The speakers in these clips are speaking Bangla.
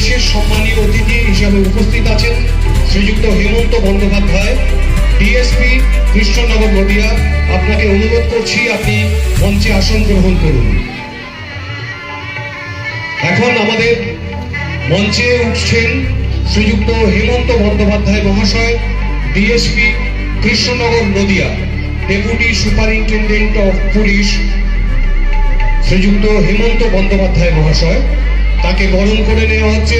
বিশেষ সম্মানীয় অতিথি হিসাবে উপস্থিত আছেন শ্রীযুক্ত হেমন্ত বন্দ্যোপাধ্যায়, ডিএসপি, কৃষ্ণনগর নদিয়া। আপনাকে অনুরোধ করছি আপনি মঞ্চে আসন গ্রহণ করুন। এখন আমাদের মঞ্চে উঠছেন শ্রীযুক্ত হেমন্ত বন্দ্যোপাধ্যায় মহাশয়, DSP, Krishnanagar Nadia, deputy superintendent of police শ্রীযুক্ত হেমন্ত বন্দ্যোপাধ্যায় মহাশয়। তাকে বরণ করে নেওয়া হচ্ছে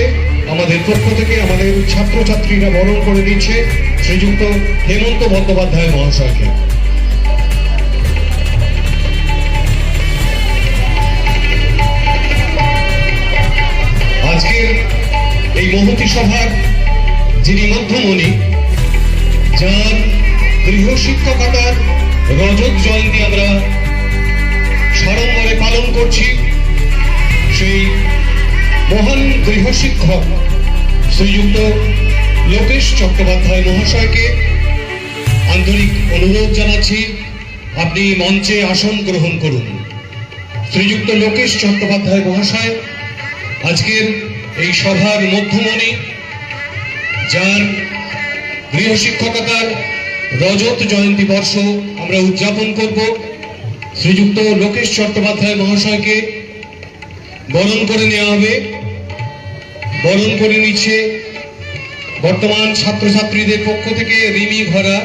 আমাদের পক্ষ থেকে। আমাদের ছাত্রছাত্রীরা বরণ করে দিচ্ছে শ্রীযুক্ত হেমন্ত বন্দ্যোপাধ্যায় মহাশয়কে। আজকের এই মহতী সভার যিনি মধ্যমণি, যার গৃহশিক্ষকতার রজত জয়ন্তী আমরা সাড়ম্বরে পালন করছি, সেই মহান গৃহশিক্ষক শ্রীযুক্ত লোকেশ চট্টোপাধ্যায় মহাশয়কে আন্তরিক অনুরোধ জানাচ্ছি আপনি মঞ্চে আসন গ্রহণ করুন। শ্রীযুক্ত লোকেশ চট্টোপাধ্যায় মহাশয় আজকের এই সভার মধ্যমণি, যার গৃহশিক্ষকতার রজত জয়ন্তী বর্ষ আমরা উদযাপন করব। শ্রীযুক্ত লোকেশ চট্টোপাধ্যায় মহাশয়কে বরণ করে নেওয়া হবে। বরণ করে নিচ্ছে বর্তমান ছাত্রছাত্রীদের পক্ষ থেকে রিমি ঘরা,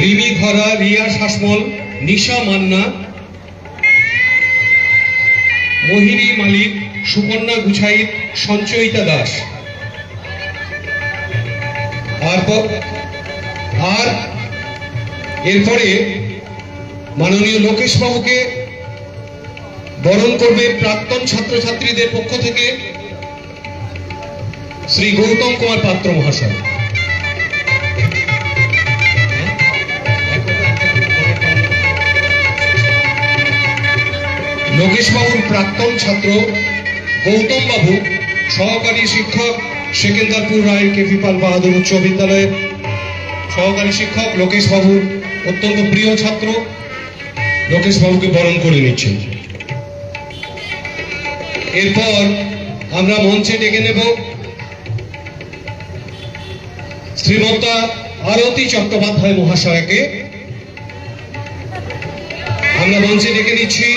রিমি ঘরা, রিয়া শাসমল, নিশা মান্না, মোহিনী মালিক, সুকন্যা গুছাইত, সঞ্চয়িতা দাস। আর এরপরে মাননীয় লোকেশ বাবুকে বরণ করবে প্রাক্তন ছাত্রছাত্রীদের পক্ষ থেকে শ্রী গৌতম কুমার পাত্র মহাশয়। লোকেশ বাবুর প্রাক্তন ছাত্র গৌতম বাবু, সহকারী শিক্ষক, সেকেন্দারপুর রায় কেপি পাল বাহাদুর উচ্চ বিদ্যালয়ের সহকারী শিক্ষক, লোকেশ বাবুর অত্যন্ত প্রিয় ছাত্র। লোকেশ বাবুকে বরণ করে নিচ্ছে। এরপর আমরা মঞ্চে ডেকে নেব শ্রীমতা আরতি চট্টোপাধ্যায় মহাশয়কে। আমরা মঞ্চে ডেকে নিচ্ছি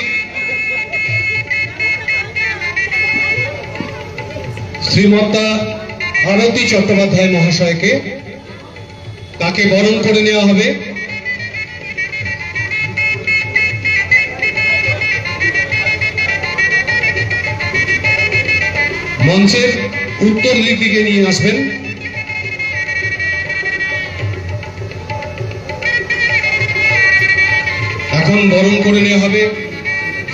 শ্রীমতা আরতি চট্টোপাধ্যায় মহাশয়কে। তাকে বরণ করে নেওয়া হবে। মঞ্চের উত্তর দিকে নিয়ে আসবেন। এখন বরণ করে নেওয়া হবে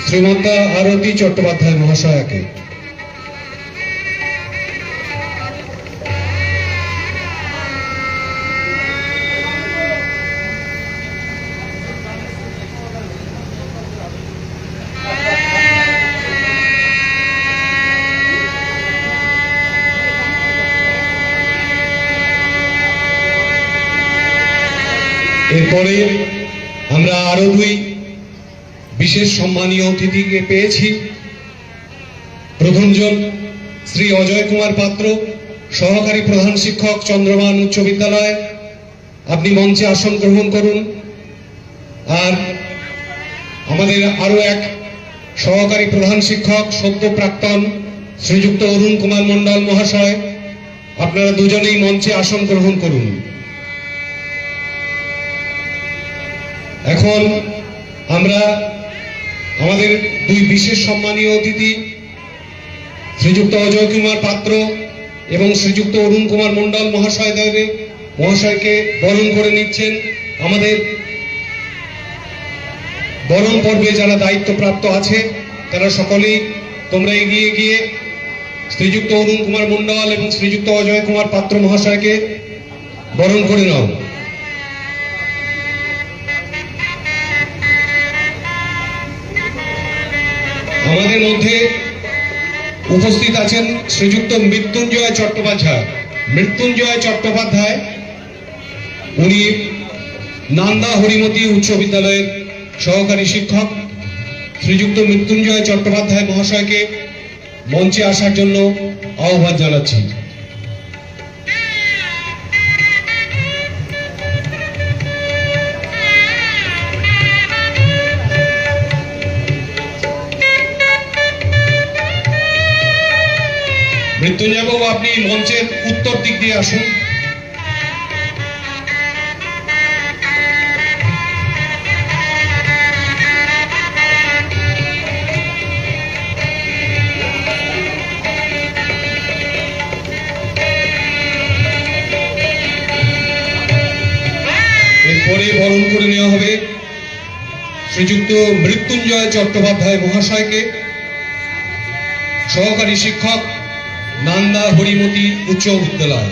শ্রীমতা আরতি চট্টোপাধ্যায় মহাশয়কে। এরপরে আমরা আরো দুই বিশেষ সম্মানীয় অতিথিকে পেয়েছি। প্রথমজন শ্রী অজয় কুমার পাত্র, সহকারী প্রধান শিক্ষক, চন্দ্রমান উচ্চ বিদ্যালয়। আপনি মঞ্চে আসন গ্রহণ করুন। আর আমাদের আরো এক সহকারী প্রধান শিক্ষক, সদ্য প্রাক্তন শ্রীযুক্ত অরুণ কুমার মণ্ডল মহাশয়, আপনারা দুজনেই মঞ্চে আসন গ্রহণ করুন। এখন আমরা আমাদের দুই বিশেষ সম্মানীয় অতিথি শ্রীযুক্ত অজয় কুমার পাত্র এবং শ্রীযুক্ত অরুণ কুমার মণ্ডল মহাশয়কে বরণ করে নিচ্ছেন। আমাদের বরণ পর্বে যারা দায়িত্বপ্রাপ্ত আছে তারা সকলেই তোমরা এগিয়ে গিয়ে শ্রীযুক্ত অরুণ কুমার মণ্ডল এবং শ্রীযুক্ত অজয় কুমার পাত্র মহাশয়কে বরণ করে নাও। আমাদের মধ্যে উপস্থিত আছেন শ্রীযুক্ত মৃত্যুঞ্জয় চট্টোপাধ্যায়। মৃত্যুঞ্জয় চট্টোপাধ্যায় উনি নান্দা হরিমতি উচ্চ বিদ্যালয়ের সহকারী শিক্ষক। শ্রীযুক্ত মৃত্যুঞ্জয় চট্টোপাধ্যায় মহাশয়কে মঞ্চে আসার জন্য আহ্বান জানাচ্ছি। মৃত্যুঞ্জয় বাবু, আপনি মঞ্চের উত্তর দিক দিয়ে আসুন। এরপরে বরণ করে নেওয়া হবে শ্রীযুক্ত মৃত্যুঞ্জয় চট্টোপাধ্যায় মহাশয়কে, সহকারী শিক্ষক, নান্দা হরিমতি উচ্চ বিদ্যালয়।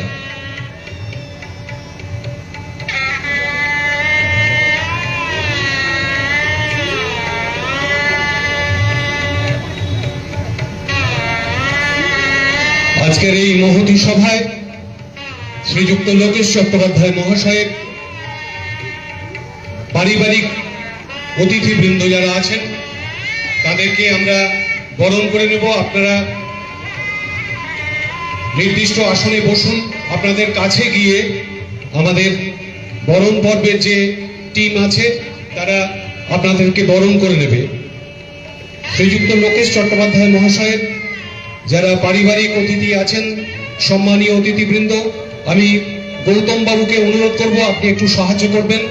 আজকের এই মহতী সভায় শ্রীযুক্ত লোকেশ চট্টোপাধ্যায় মহাশয়ের পারিবারিক অতিথিবৃন্দ যারা আছেন তাদেরকে আমরা বরণ করে নেব। আপনারা নির্দিষ্ট আসনে বসুন। আপনাদের কাছে গিয়ে আমাদের বরণ পর্বের যে টিম আছে তারা আপনাদেরকে বরণ করে নেবে। শ্রীযুক্ত লোকেশ চট্টোপাধ্যায় মহাশয়ের যারা পারিবারিক অতিথি আছেন, সম্মানীয় অতিথিবৃন্দ, আমি গৌতম বাবুকে অনুরোধ করব আপনি একটু সাহায্য করবেন।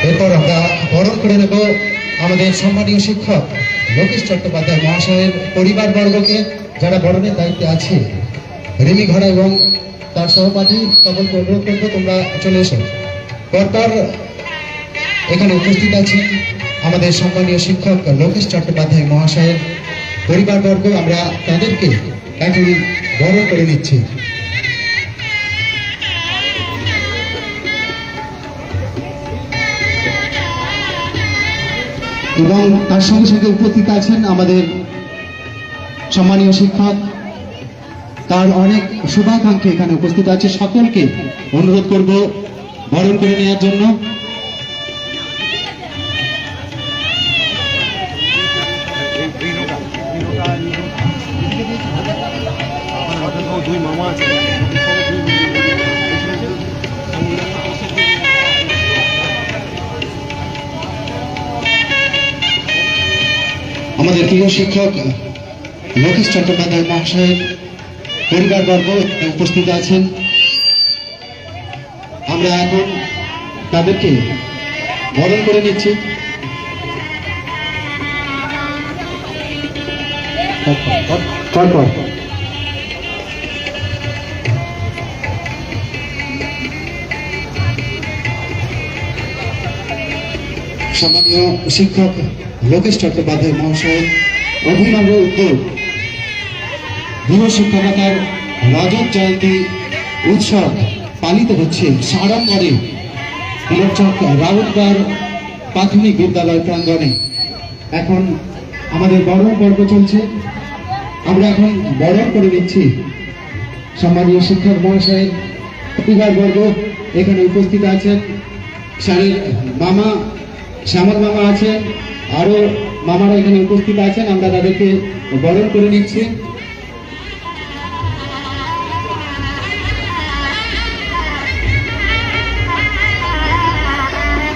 এরপর আমরা বরণ করে নেব আমাদের সম্মানীয় শিক্ষক লোকেশ চট্টোপাধ্যায় মহাশয়ের পরিবারবর্গকে, যারা বরণের দায়িত্বে আছে। রিমি ঘড়া এবং তার সহপাঠী সকলকে অনুরোধ করবো তোমরা চলে এসো। পরপর এখানে উপস্থিত আছেন আমাদের সম্মানীয় শিক্ষক লোকেশ চট্টোপাধ্যায় মহাশয়ের পরিবারবর্গ। আমরা তাদেরকে এখন বরণ করে নিচ্ছি। এবং তার সঙ্গে সঙ্গে উপস্থিত আছেন আমাদের সম্মানীয় শিক্ষক, তার অনেক শুভাকাঙ্ক্ষী এখানে উপস্থিত আছে। সকলকে অনুরোধ করব বরণ করে নেওয়ার জন্য। আমাদের প্রিয় শিক্ষক লোকেশ চট্টোপাধ্যায় মহাশয়ের পরিবারবর্গ উপস্থিত আছেন। আমরা এখন তাদেরকে বরণ করে নিচ্ছি। তারপর সম্মানীয় শিক্ষক লোকেশ চট্টোপাধ্যায় মহাশয়ের অভিনব উদ্যোগ গৃহ শিক্ষকতার রজত জয়ন্তী উৎসব পালিত হচ্ছে সাড়ম্বরে তিলকচক রাউতগড় প্রাথমিক বিদ্যালয় প্রাঙ্গণে। এখন আমাদের বরণ পর্ব চলছে। আমরা এখন বরণ করে নিচ্ছি সম্মানীয় শিক্ষক মহাশয়ের পরিবারবর্গ। এখানে উপস্থিত আছেন স্যারের মামা, শ্যামল মামা আছেন, আরো মামারা এখানে উপস্থিত আছেন। আমরা তাদেরকে বরণ করে নিচ্ছি।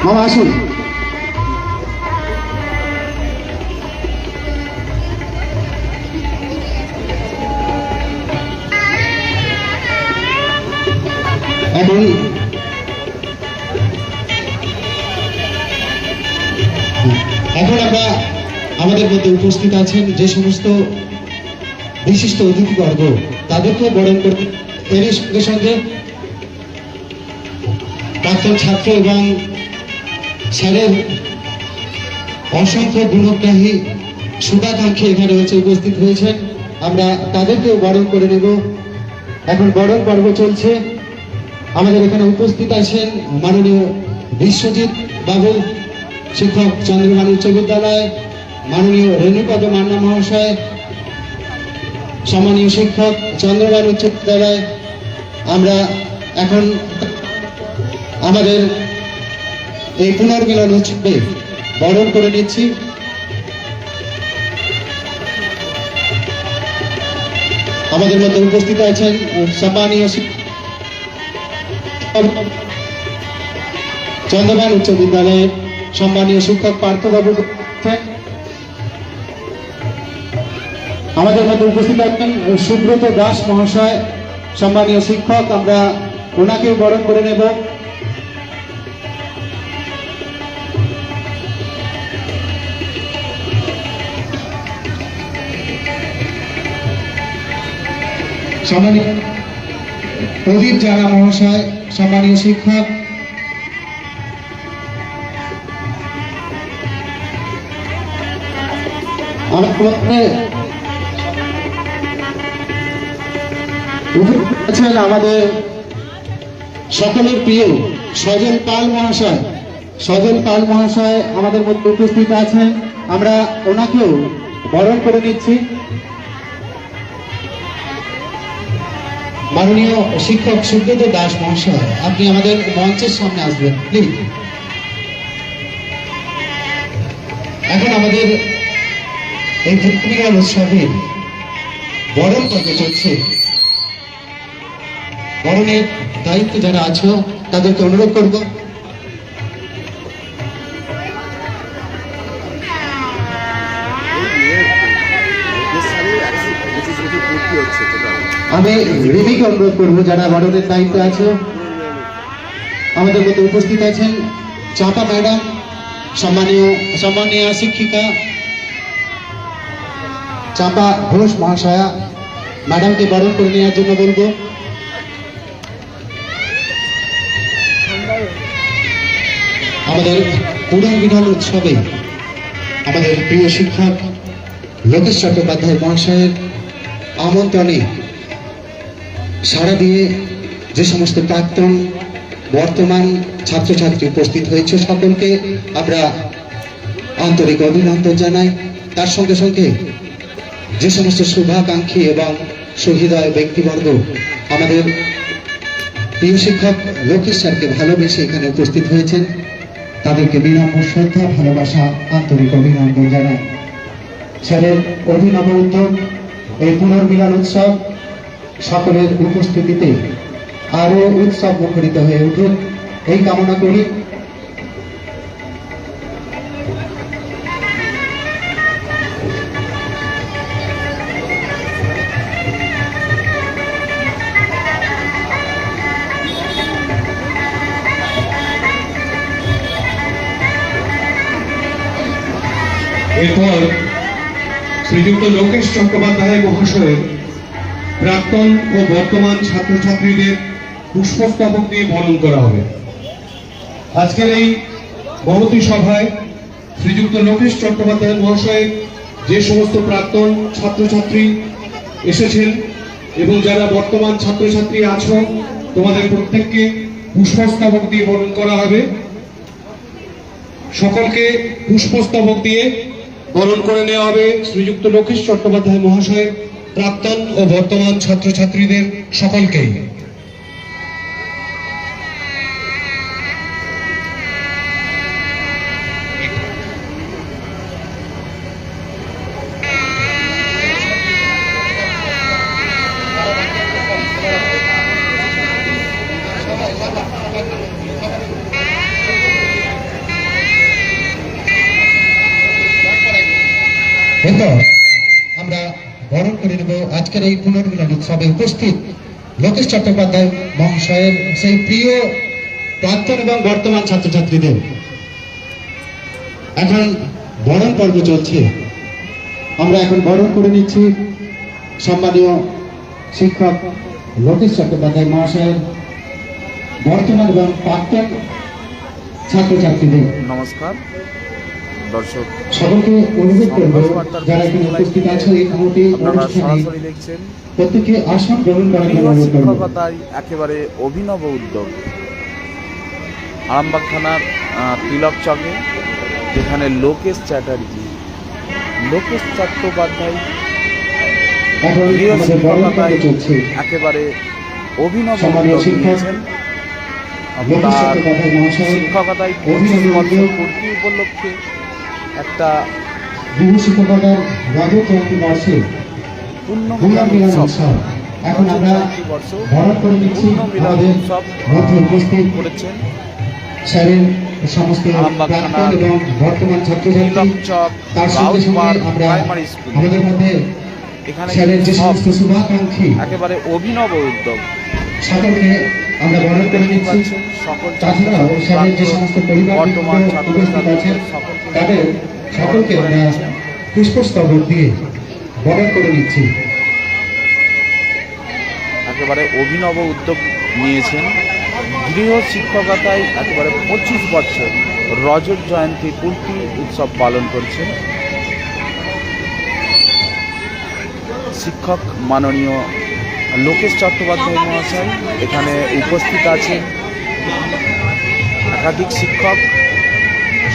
মামা আসুন। এখন আমরা আমাদের মধ্যে উপস্থিত আছেন যে সমস্ত বিশিষ্ট অতিথিবর্গ, তাদেরকে বরণ করতে এর সঙ্গে সঙ্গে প্রাক্তন ছাত্র এবং স্যারের অসংখ্য গুণগ্রাহী শুভাকাঙ্ক্ষী এখানে উপস্থিত হয়েছেন। আমরা তাদেরকেও বরণ করে নেব। এখন বরণ পর্ব চলছে। আমাদের এখানে উপস্থিত আছেন মাননীয় বিশ্বজিৎ বাবু, শিক্ষক, চন্দ্রমান উচ্চ বিদ্যালয়, মাননীয় রেণুপদ মান্না মহাশয়, সম্মানীয় শিক্ষক, চন্দ্রমান উচ্চ বিদ্যালয়। আমরা এখন আমাদের এই পুনর্মিলন উৎসবে বরণ করে নিচ্ছি। আমাদের মধ্যে উপস্থিত আছেন সম্মানীয় চন্দ্রমান উচ্চ বিদ্যালয়ের সম্মানীয় শিক্ষক পার্থবাবু। আমাদের মধ্যে উপস্থিত আছেন সুব্রত দাস মহাশয়, সম্মানীয় শিক্ষক। আমরা ওনাকেও বরণ করে নেব। সম্মানীয় প্রদীপ জানা মহাশয়, সম্মানীয় শিক্ষক। আমাদের সকলের প্রিয় সজল পাল মহাশয়, সজল পাল মহাশয় আমাদের মধ্যে উপস্থিত আছেন। আমরা ওনাকেও বরণ করে নিচ্ছি। মাননীয় শিক্ষক সুব্রত দাস মহাশয়, আপনি আমাদের মঞ্চের সামনে আসবেন প্লিজ। এখন আমাদের এই পুনর্মিলন উৎসবের বরণ পর্ব চলছে। বরণের দায়িত্ব যারা আছো তাদেরকে অনুরোধ করব আমি রিমিকে অনুরোধ করবো যারা বরণের দায়িত্বে আছে। আমাদের মধ্যে উপস্থিত আছেন চাপা ম্যাডাম, সম্মানীয় শিক্ষিকা চাপা ঘোষ মহাশয়া, ম্যাডামকে বরণ করে নেওয়ার জন্য বলবো। আমাদের পুনর্মিলন উৎসবে আমাদের প্রিয় শিক্ষক লোকেশ চট্টোপাধ্যায় মহাশয়ের আমন্ত্রণে সাড়া দিয়ে যে সমস্ত প্রাক্তন বর্তমান ছাত্রছাত্রী উপস্থিত হয়েছে সকলকে আমরা আন্তরিক অভিনন্দন জানাই। তার সঙ্গে সঙ্গে যে সমস্ত শুভাকাঙ্ক্ষী এবং সুহৃদয় ব্যক্তিবর্গ আমাদের প্রিয় শিক্ষক লোকেশ স্যারকে ভালোবেসে এখানে উপস্থিত হয়েছেন, তাদেরকে বিনম্র শ্রদ্ধা, ভালোবাসা, আন্তরিক অভিনন্দন জানাই। স্যারের অভিনব উদ্যোগ এই পুনর্মিলন উৎসব সকলের উপস্থিতিতে আরো উৎসব মুখরিত হয়ে উঠুক এই কামনা করি। এরপর শ্রীযুক্ত লোকেশ চট্টোপাধ্যায় মহাশয়ের প্রাক্তন ও বর্তমান ছাত্রছাত্রীদের পুষ্পস্তবক দিয়ে বরণ করা হবে। আজকের এই মহতী সভায় শ্রীযুক্ত লোকেশ চট্টোপাধ্যায় মহাশয়ের যে সমস্ত প্রাক্তন ছাত্রছাত্রী এসেছেন এবং যারা বর্তমান ছাত্রছাত্রী আছো, তোমাদের প্রত্যেককে পুষ্পস্তবক দিয়ে বরণ করা হবে। সকলকে পুষ্পস্তবক দিয়ে বরণ করে নেওয়া হবে শ্রীযুক্ত লোকেশ চট্টোপাধ্যায় মহাশয়ের প্রাক্তন ও বর্তমান ছাত্রছাত্রীদের সকলকেই। এরপর আমরা বরণ করে নেব আজকের এই পুনর্মিলন উৎসবে উপস্থিত লোকেশ চট্টোপাধ্যায় মহাশয়ের সেই প্রিয় প্রাক্তন এবং বর্তমান ছাত্রছাত্রীদের। এখন বরণ পর্ব চলছে। আমরা এখন বরণ করে নিচ্ছি সম্মানীয় শিক্ষক লোকেশ চট্টোপাধ্যায় মহাশয়ের বর্তমান এবং প্রাক্তন ছাত্রছাত্রীদের। নমস্কার, দর্শক সকলকে অনুরোধ করবো যারা এখানে উপস্থিত আছে এই মুহূর্তে আপনারা অনুষ্ঠানে সরাসরি দেখছেন প্রত্যেকে আসন গ্রহণ করার জন্য গৃহ অনুরোধ করবো। শিক্ষকতায় একেবারে অভিনব উদ্যোগ আরামবাগ থানার তিলক চকে, যেখানে লোকেশ চট্টোপাধ্যায় এখন গৃহ আমাদের বরণ শিক্ষকতায় করতে চলছে একেবারে অভিনব সম্মানীয় উদ্যোগ শিক্ষক নিয়েছেন। লোকেশ তার চট্টোপাধ্যায় মহাশয় শিক্ষকতায় অভিনব 25 বছর উদ্যোগ পূর্তি উপলক্ষে একটা গৃহ শিক্ষকতার রজত জয়ন্তী বর্ষে পূর্ণ পূর্ণ মিলন মিলন উৎসব উৎসব এখন আমরা বর্ষ বরণ করে নিচ্ছি পূর্ণ মিলন আমাদের উৎসব মধ্যে উপস্থিত করেছেন স্যারের সমস্ত আরামবাগ প্রাক্তন থানার এবং বর্তমান ছাত্রছাত্রী তিলকচক তার সঙ্গে সঙ্গে রাউতবাগ আমরা প্রাইমারি স্কুল। আমাদের মধ্যে এখানে স্যারের যে সব সমস্ত শুভাকাঙ্ক্ষী একেবারে অভিনব উদ্যোগ সকলকে আমরা বরণ করে দেখতেই নিচ্ছি। পাচ্ছেন সকল তাছাড়াও স্যারের যে সমস্ত পরিবার বর্তমান উপস্থিত আছেন সকলকে তাদের সকলকে আমরা পুষ্পস্তবক দিয়ে বরণ করে নিচ্ছি। একেবারে অভিনব উদ্যোগ নিয়েছেন। গৃহ শিক্ষকতায় একেবারে 25 বছর রজত জয়ন্তী পূর্তি উৎসব পালন করছেন শিক্ষক মাননীয় লোকেশ চট্টোপাধ্যায় মহাশয়। এখানে উপস্থিত আছেন একাধিক শিক্ষক,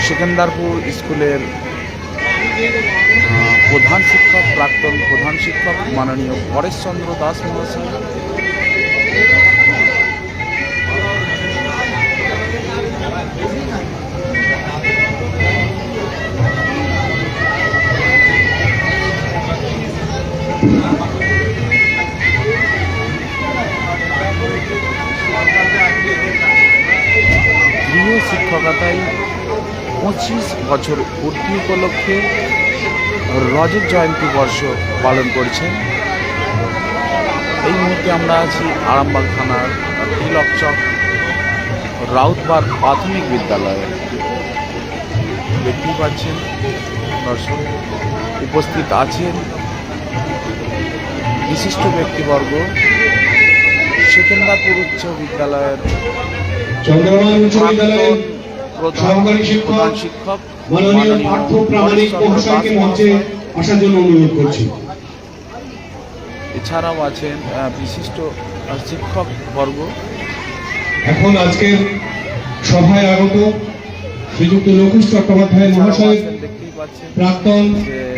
সেকেন্দারপুর স্কুলের প্রধান শিক্ষক, প্রাক্তন প্রধান শিক্ষক মাননীয় পরেশচন্দ্র দাস মহাশয়, গৃহ শিক্ষকতায় 25 বছর পূর্তি উপলক্ষে রজত জয়ন্তী বর্ষ পালন করছেন। এই মুহূর্তে আমরা আছি আরামবাগ থানার তিলক চক রাউতবাগ প্রাথমিক বিদ্যালয়ে। দেখতেই পাচ্ছেন দর্শক উপস্থিত আছেন বিশিষ্ট ব্যক্তিবর্গ, সেকেন্দারপুর উচ্চ বিদ্যালয়ের চন্দ্রমান উচ্চ বিদ্যালয়ের প্রধান সহকারী শিক্ষক প্রধান শিক্ষক মাননীয় পার্থ প্রামাণিক মহাশয়কে মঞ্চে আসার জন্য অনুরোধ করছি। এছাড়াও আছেন বিশিষ্ট শিক্ষক বর্গ। এখন আজকের সভায় আগত শ্রীযুক্ত লোকেশ চট্টোপাধ্যায় মহাশয় দেখতেই পাচ্ছেন প্রাক্তন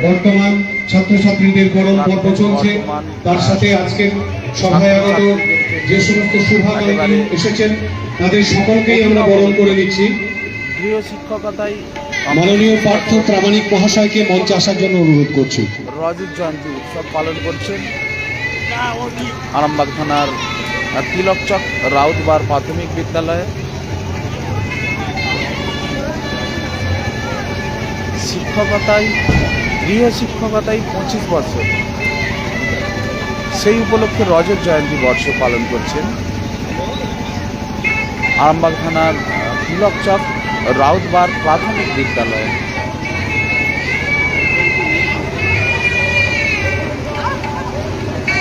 বর্তমান ছাত্রছাত্রীদের গরম পর্ব চলছে, তার সাথে আজকের সভায় আগত যে সমস্ত শুভাকাঙ্ক্ষী এসেছেন তাদের সকলকেই আমরা বরণ করে নিচ্ছি। গৃহ শিক্ষকতায় মাননীয় পার্থ প্রামাণিক মহাশয়কে মঞ্চে আসার জন্য অনুরোধ করছি। রজত জয়ন্তী উৎসব পালন করছেন আরামবাগ থানার তিলক চক রাউতবাগ প্রাথমিক বিদ্যালয়ে। শিক্ষকতায় গৃহ শিক্ষকতায় 25 বছর, সেই উপলক্ষে রজত জয়ন্তী বর্ষ পালন করছেন আরামবাগ থানার তিলক চক রাউতবাগ প্রাথমিক বিদ্যালয়ে।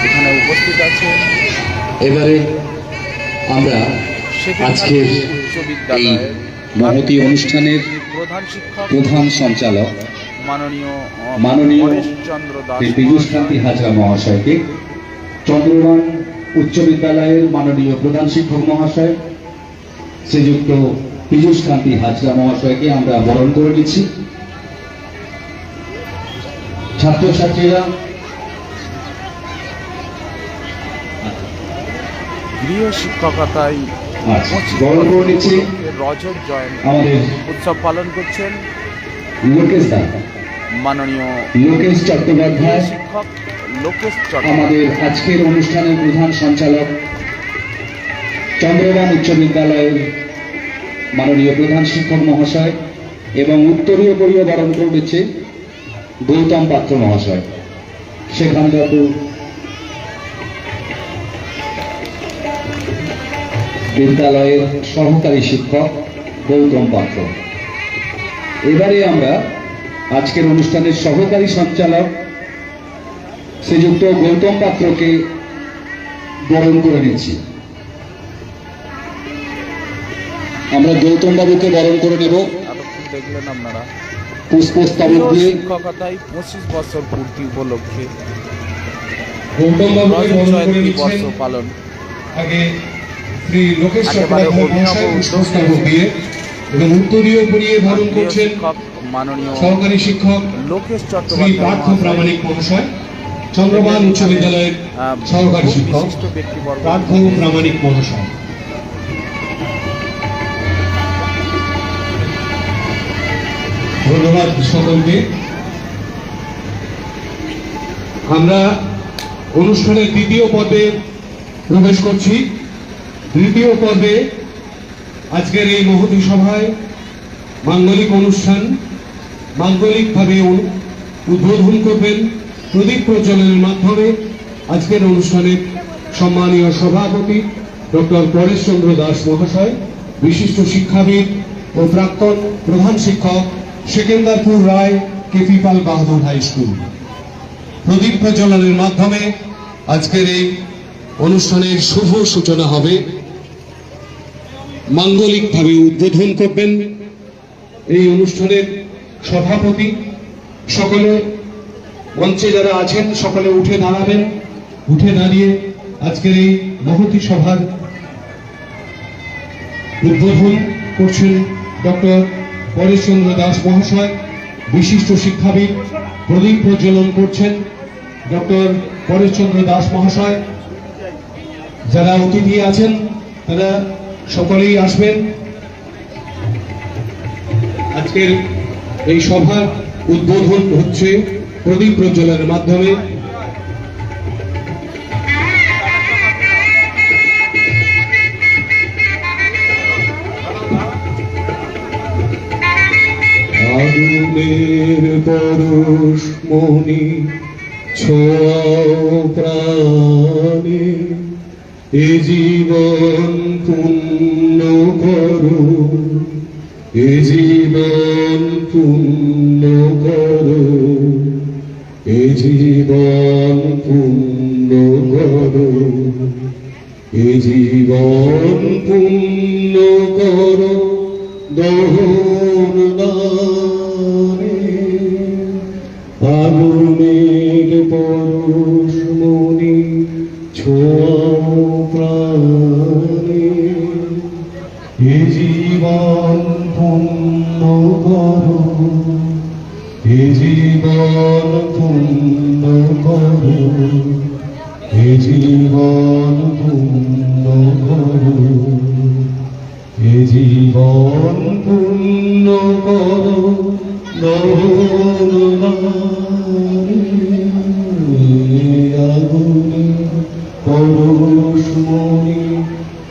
এখানে উপস্থিত আছেন এবারে আমরা আজকের উচ্চ এই বিদ্যালয়ের মহতী অনুষ্ঠানের প্রধান শিক্ষক প্রধান সঞ্চালক মাননীয় মাননীয় পরেশচন্দ্র দাস শ্রী পীযূষ কান্তি হাজরা মহাশয়কে, চন্দ্রমান উচ্চ বিদ্যালয়ের মাননীয় প্রধান শিক্ষক মহাশয় শ্রীযুক্ত পীযূষ কান্তি হাজরা মহাশয়কে আমরা বরণ করে নিচ্ছি। ছাত্রছাত্রীরা গৃহ শিক্ষকতায় বরণ করে নিচ্ছি রজত জয়ন্তী আমাদের উৎসব পালন করছেন লোকেশ দা, মাননীয় লোকেশ চট্টোপাধ্যায় শিক্ষক লোকেশ চট্টোপাধ্যায়। আমাদের আজকের অনুষ্ঠানের প্রধান সঞ্চালক, চন্দ্রমান উচ্চ বিদ্যালয়ের মাননীয় প্রধান শিক্ষক মহাশয় এবং উত্তরীয় পরীয় বরণ করেছে গৌতম পাত্র মহাশয়, সেখানকার বিদ্যালয়ের সহকারী শিক্ষক গৌতম পাত্র। এবারে আমরা আজকের অনুষ্ঠানের সহকারী সঞ্চালক শ্রীযুক্ত গৌতম পাত্রকে বরণ করে নিচ্ছি। আমরা গৌতম বাবুকে বরণ করে নেব। এতক্ষণ দেখলেন আপনারা পুষ্পস্তবক দিয়ে শিক্ষকতায় 25 বছর পূর্তি উপলক্ষে গৌতমবাবুকে রজত বরণ করে জয়ন্তী নিচ্ছেন বর্ষ পালন আগে শ্রী লোকেশ একেবারে চট্টোপাধ্যায় অভিনব মহাশয় উদ্যোগ পুষ্পস্তবক দিয়ে এবং উত্তরীয় পরিয়ে বরণ গৃহ করছেন শিক্ষক মাননীয় সহকারী শিক্ষক লোকেশ শ্রী চট্টোপাধ্যায় পার্থ মহাশয়, প্রামাণিক মহাশয়, চন্দ্রবান উচ্চ বিদ্যালয়ের সহকারী বহু শিক্ষক বিশিষ্ট ব্যক্তিবর্গ পার্থ প্রামাণিক মহাশয়। ধন্যবাদ সকলকে। আমরা অনুষ্ঠানের দ্বিতীয় পর্বে প্রবেশ করছি। দ্বিতীয় পর্বে আজকের এই মহতী সভায় মাঙ্গলিক অনুষ্ঠান মাঙ্গলিকভাবে উদ্বোধন করবেন প্রদীপ প্রজ্বলনের মাধ্যমে আজকের অনুষ্ঠানের সম্মানীয় সভাপতি ডক্টর পরেশচন্দ্র দাস মহাশয়, বিশিষ্ট শিক্ষাবিদ ও প্রাক্তন প্রধান শিক্ষক, সেকেন্দারপুর রায় কেপি পাল বাহাদুর হাই স্কুল। প্রদীপ প্রজ্বলনের মাধ্যমে আজকের এই অনুষ্ঠানের শুভ সূচনা হবে। মাঙ্গলিকভাবে উদ্বোধন করবেন এই অনুষ্ঠানের সভাপতি। সকলে মঞ্চে যারা আছেন সকলে উঠে দাঁড়াবেন। উঠে দাঁড়িয়ে আজকের এই মহতী সভার উদ্বোধন করছেন ডক্টর পরেশচন্দ্র দাস মহাশয়, বিশিষ্ট শিক্ষাবিদ। প্রদীপ প্রজ্বলন করছেন ডক্টর পরেশচন্দ্র দাস মহাশয়। যারা অতিথি আছেন তারা সকলেই আসবেন। আজকের এই সভার উদ্বোধন হচ্ছে প্রদীপ প্রজ্বলনের মাধ্যমে। আগুনের পরশ মনি ছোঁয়াও প্রাণে, এ জীবন পূর্ণ করো, এ জীবন পূর্ণ করো, এ জীবন পূর্ণ করো, এ জীবন পূর্ণ করো দহন দানে। আগুনের পরশ মনি ছোঁয়াও প্রাণে, এ জীবন পূর্ণ করো, এ জীবন পূর্ণ করো, এ জীবন পূর্ণ করো, এ জীবন পূর্ণ করো দহন দানে। আগুনের পরশ মনি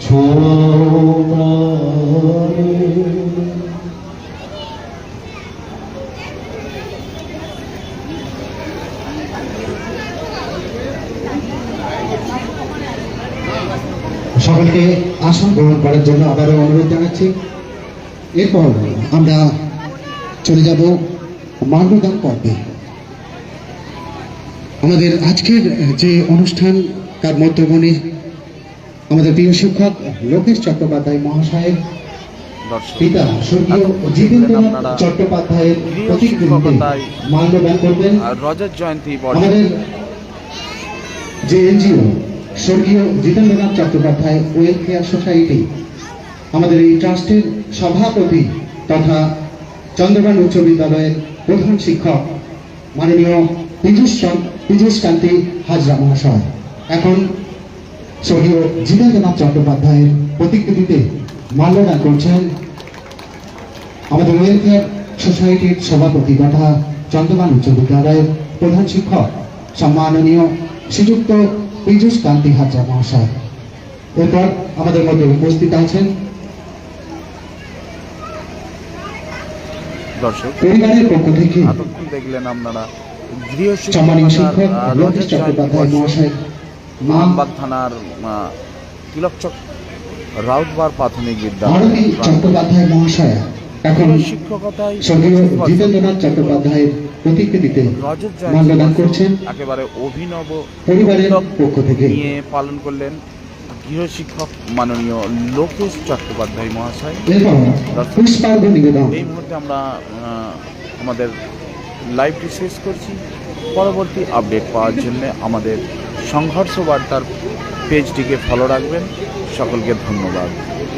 ছোঁয়াও প্রাণে। সকলকে আসন গ্রহণ করার জন্য আবারও অনুরোধ জানাচ্ছি। এরপর আমরা চলে যাব মাল্যদান পর্বে। আমাদের আজকের যে অনুষ্ঠান তার মধ্যমণি আমাদের প্রিয় শিক্ষক লোকেশ চট্টোপাধ্যায় মহাশয়ের দর্শক পিতা স্বর্গীয় জীবেন্দ্রনাথ চট্টোপাধ্যায়ের প্রতিকৃতিতে মাল্যদান করবেন। আর রজত জয়ন্তী বর্ষ আমাদের যে এনজিও স্বর্গীয় জিতেন্দ্রনাথ চট্টোপাধ্যায় ওয়েলফেয়ার সোসাইটি, আমাদের এই ট্রাস্টের সভাপতি তথা চন্দ্রবান উচ্চ বিদ্যালয়ের প্রধান শিক্ষক মাননীয় পীযূষ কান্তি হাজরা মহাশয় এখন স্বর্গীয় জিতেন্দ্রনাথ চট্টোপাধ্যায়ের প্রতিকৃতিতে মাল্যদান করছেন। আমাদের ওয়েলফেয়ার সোসাইটির সভাপতি তথা চন্দ্রবান উচ্চ বিদ্যালয়ের প্রধান শিক্ষক সম্মাননীয় শ্রীযুক্ত পীযূষ কান্তি হাজরা মহাশয়। এরপর আমাদের মধ্যে উপস্থিত আছেন দর্শক পরিবারের পক্ষ থেকে এতক্ষণ দেখলেন আপনারা গৃহ সম্মানিত শিক্ষক শিক্ষকতার লোকেশ রজত জয়ন্তী চট্টোপাধ্যায় বর্ষ মহাশয় মানবাগ থানার তিলকচক রাউতবার প্রাথমিক বিদ্যালয় ভারতী চট্টোপাধ্যায় মহাশয় এখন গৃহ শিক্ষকতায় স্বর্গীয় জিতেন্দ্রনাথ চট্টোপাধ্যায়ের প্রতিকৃতিতে রজত মাল্যদান জয়ন্তী করছেন। একেবারে অভিনব পরিবারের উদ্যোগ পক্ষ থেকে নিয়ে পালন করলেন গৃহ শিক্ষক মাননীয় লোকেশ চট্টোপাধ্যায় মহাশয়। এরপর পুষ্পার্ঘ্য নিবেদন এই মুহূর্তে আমরা আমাদের লাইভটি শেষ করছি। পরবর্তী আপডেট পাওয়ার জন্য আমাদের সংঘর্ষ বার্তার পেজটিকে ফলো রাখবেন। সকলকে ধন্যবাদ।